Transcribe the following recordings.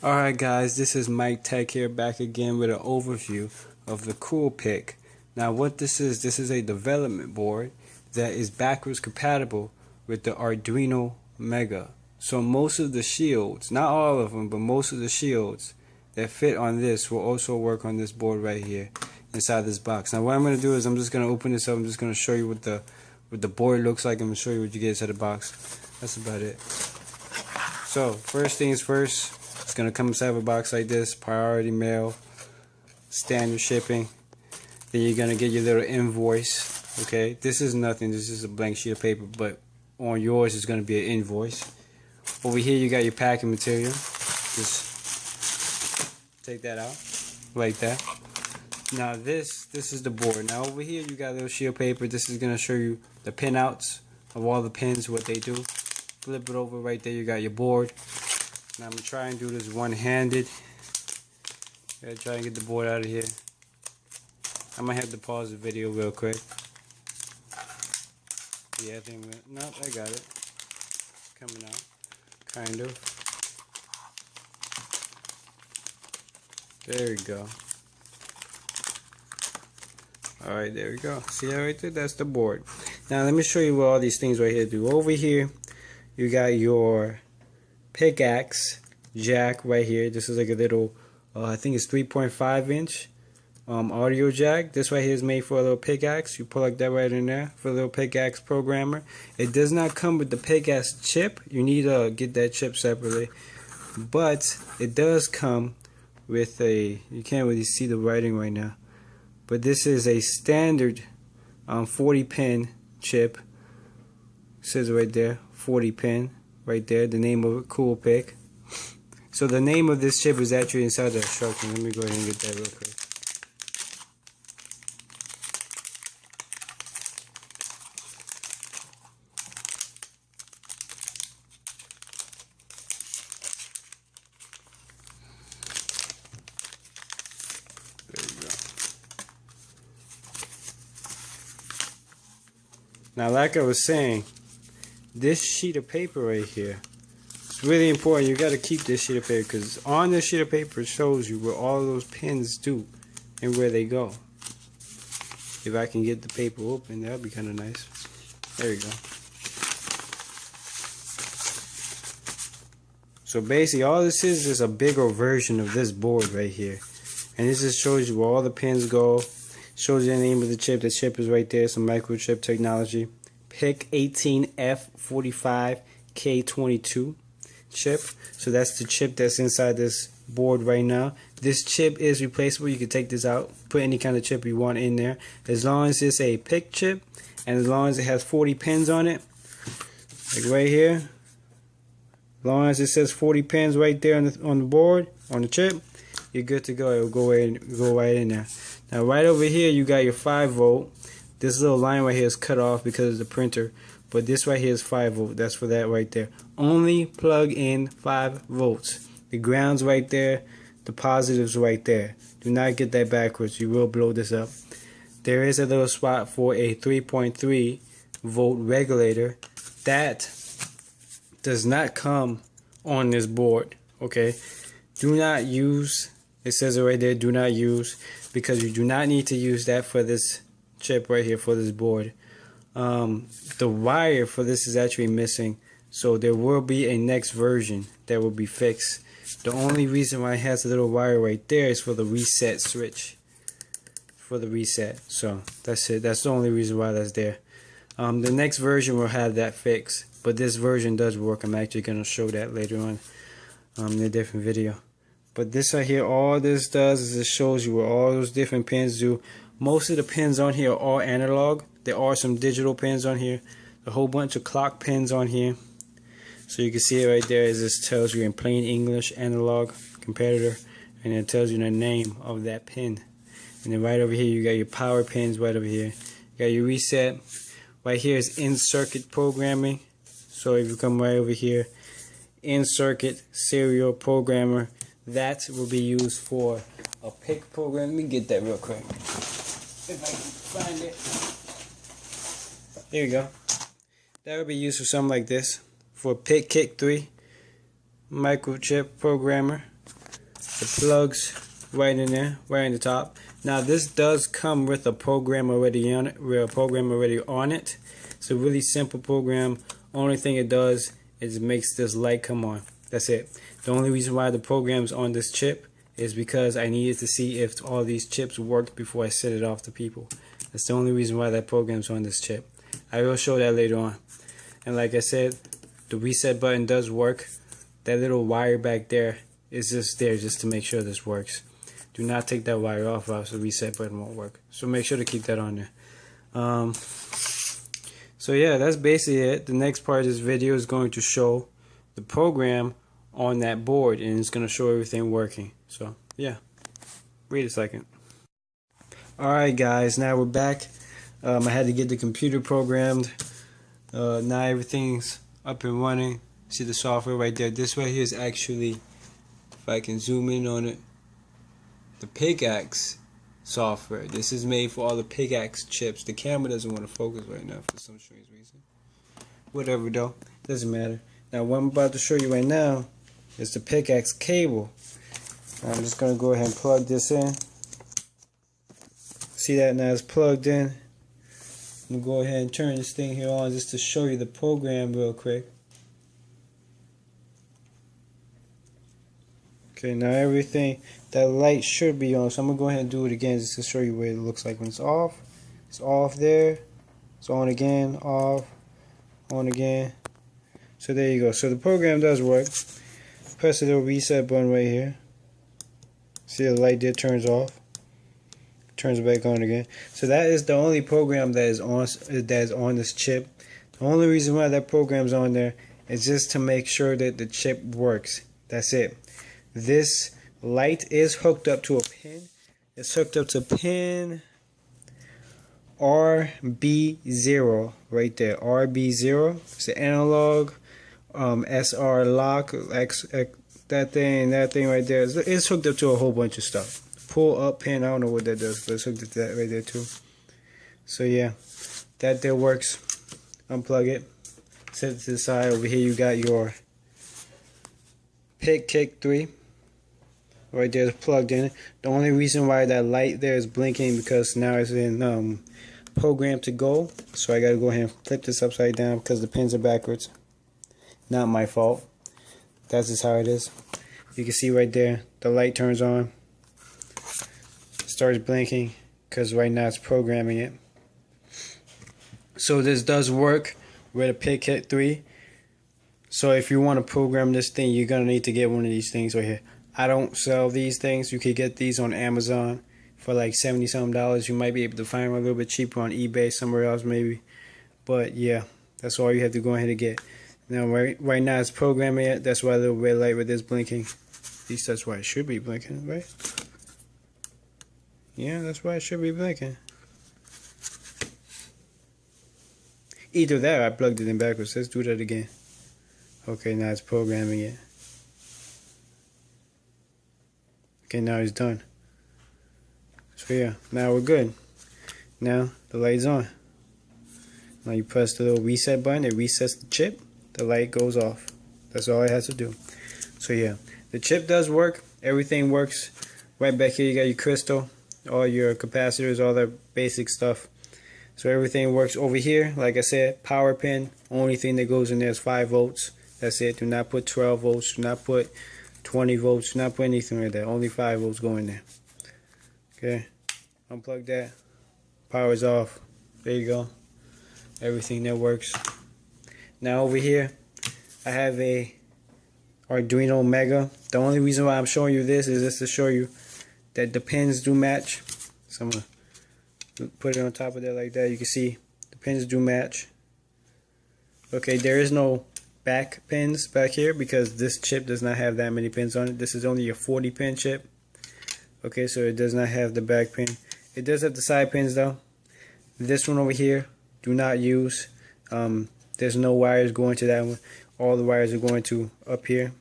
Alright guys, this is Mike Tech here, back again with an overview of the Cool Pick. Now what this is a development board that is backwards compatible with the Arduino Mega. So most of the shields, not all of them, but most of the shields that fit on this will also work on this board right here inside this box. Now what I'm going to do is I'm just going to open this up. I'm just going to show you what the board looks like. I'm going to show you what you get inside the box. That's about it. So first things first, it's going to come inside of a box like this, priority mail, standard shipping. Then you're going to get your little invoice. Okay, this is nothing, this is a blank sheet of paper, but on yours is going to be an invoice. Over here you got your packing material. Just take that out like that. Now this is the board. Now over here you got a little sheet of paper. This is going to show you the pin outs of all the pins, what they do. Flip it over, right there you got your board. Now I'm going to try and do this one-handed. Gotta try and get the board out of here. I might have to pause the video real quick. Yeah, I think nope, I got it. It's coming out. Kind of. There we go. Alright, there we go. See that right there? That's the board. Now let me show you what all these things right here do. Over here, you got your pickaxe jack right here. This is like a little, I think it's 3.5 inch audio jack. This right here is made for a little pickaxe. You plug that right in there for a little pickaxe programmer. It does not come with the pickaxe chip. You need to get that chip separately. But it does come with a, you can't really see the writing right now, but this is a standard 40 pin chip. It says right there, 40 pin. Right there, the name of it, Cool Pick. So the name of this chip is actually inside the instruction. Let me go ahead and get that real quick. There you go. Now, like I was saying, this sheet of paper right here, it's really important. You got to keep this sheet of paper, because on this sheet of paper it shows you where all those pins do and where they go. If I can get the paper open, that would be kind of nice. There you go. So basically all this is a bigger version of this board right here, and this just shows you where all the pins go. Shows you the name of the chip. The chip is right there. Some microchip technology. PIC 18F45K22 chip. So that's the chip that's inside this board right now. This chip is replaceable. You can take this out, put any kind of chip you want in there, as long as it's a PIC chip and as long as it has 40 pins on it, like right here. As long as it says 40 pins right there on the board, on the chip, you're good to go. It will go right in there. Now right over here you got your 5 volt. This little line right here is cut off because of the printer, but this right here is 5 volt. That's for that right there. Only plug in 5 volts. The ground's right there, the positive's right there. Do not get that backwards. You will blow this up. There is a little spot for a 3.3 volt regulator. That does not come on this board. Okay, do not use, it says it right there, do not use, because you do not need to use that for this chip right here, for this board. The wire for this is actually missing, so there will be a next version that will be fixed. The only reason why it has a little wire right there is for the reset switch, for the reset. So that's it. That's the only reason why that's there. The next version will have that fixed, but this version does work. I'm actually going to show that later on in a different video. But this right here, all this does is it shows you where all those different pins do. Most of the pins on here are all analog. There are some digital pins on here. A whole bunch of clock pins on here. So you can see it right there. It just tells you in plain English, analog competitor. And it tells you the name of that pin. And then right over here you got your power pins right over here. You got your reset. Right here is in-circuit programming. So if you come right over here, in-circuit serial programmer. That will be used for a PIC program. Let me get that real quick, if I can find it. There you go. That will be used for something like this, for PIC Kick 3 microchip programmer. The plugs right in there, right in the top. Now this does come with a program already on it. It's a really simple program. Only thing it does is it makes this light come on. That's it. The only reason why the program's on this chip is because I needed to see if all these chips worked before I set it off to people. That's the only reason why that program's on this chip. I will show that later on. And like I said, the reset button does work. That little wire back there is just there just to make sure this works. Do not take that wire off, or else the reset button won't work. So make sure to keep that on there. So yeah, that's basically it. The next part of this video is going to show the program on that board, and it's going to show everything working. So yeah, wait a second. Alright guys, now we're back. I had to get the computer programmed. Now everything's up and running. See the software right there. This right here is actually, if I can zoom in on it, the pickaxe software. This is made for all the pickaxe chips. The camera doesn't want to focus right now for some strange reason. Whatever though, doesn't matter. Now what I'm about to show you right now is the pickaxe cable. I'm just going to go ahead and plug this in. See that now it's plugged in. I'm going to go ahead and turn this thing here on just to show you the program real quick. Okay, now everything, that light should be on, so I'm going to go ahead and do it again just to show you what it looks like when it's off. It's off there, it's on again, off, on again. So there you go. So the program does work. Press the little reset button right here. See the light there turns off. Turns back on again. So that is the only program that is on this chip. The only reason why that program's on there is just to make sure that the chip works. That's it. This light is hooked up to a pin. It's hooked up to pin RB0 right there. RB0. It's the analog SR lock. That thing right there. It's hooked up to a whole bunch of stuff. Pull up pin. I don't know what that does, but it's hooked up to that right there too. So yeah, that there works. Unplug it. Set it to the side. Over here you got your Pick Kick 3. Right there, it's plugged in. The only reason why that light there is blinking because now it's in program to go. So I gotta go ahead and flip this upside down because the pins are backwards. Not my fault. That's just how it is. You can see right there, the light turns on. Starts blinking because right now it's programming it. So this does work with a Pick Kick 3. So if you want to program this thing, you're gonna need to get one of these things right here. I don't sell these things. You could get these on Amazon for like $70-something. You might be able to find them a little bit cheaper on eBay, somewhere else maybe. But yeah, that's all you have to go ahead and get. Now right now it's programming it. That's why the little red light with this blinking. At least that's why it should be blinking, right? Yeah, that's why it should be blinking. Either that or I plugged it in backwards. Let's do that again. Okay, now it's programming it. Okay, now it's done. So yeah, now we're good. Now the light's on. Now you press the little reset button, it resets the chip, the light goes off. That's all it has to do. So yeah, the chip does work, everything works. Right back here you got your crystal, all your capacitors, all that basic stuff. So everything works over here. Like I said, power pin, only thing that goes in there is 5 volts. That's it. Do not put 12 volts, do not put 20 volts, do not put anything like that. Only 5 volts go in there. Okay, unplug that. Power's off. There you go. Everything that works. Now over here, I have a Arduino Mega. The only reason why I'm showing you this is just to show you that the pins do match. So I'm gonna put it on top of there like that. You can see the pins do match. Okay, there is no back pins back here because this chip does not have that many pins on it. This is only a 40 pin chip. Okay, so it does not have the back pin. It does have the side pins though. This one over here, do not use. There's no wires going to that one. All the wires are going to up here.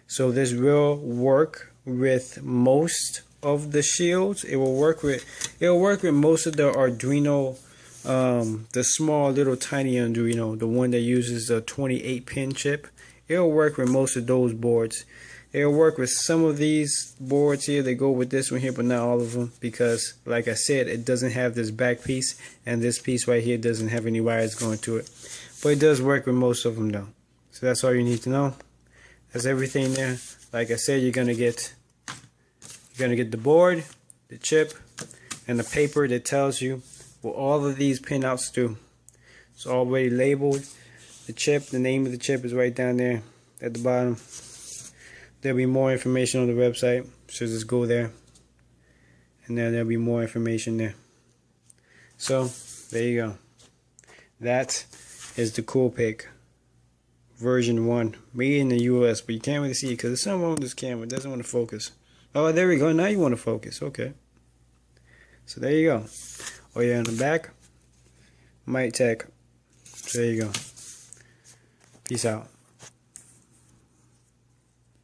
So this will work with most of the shields. It'll work with most of the Arduino, the small little tiny Arduino, the one that uses the 28 pin chip. It'll work with most of those boards. It'll work with some of these boards here. They go with this one here, but not all of them, because like I said, it doesn't have this back piece, and this piece right here doesn't have any wires going to it. But it does work with most of them though. So that's all you need to know. That's everything there. Like I said, you're gonna get the board, the chip, and the paper that tells you what all of these pinouts do. It's already labeled. The chip, the name of the chip is right down there at the bottom. There'll be more information on the website, so just go there, and then there'll be more information there. So there you go. That is the Coolpick version 1, made in the US, but you can't really see it because there's something wrong with this camera. It doesn't want to focus. Oh, there we go. Now you want to focus. Okay. So there you go. Oh yeah, on the back, Mic Tech. So there you go. Peace out.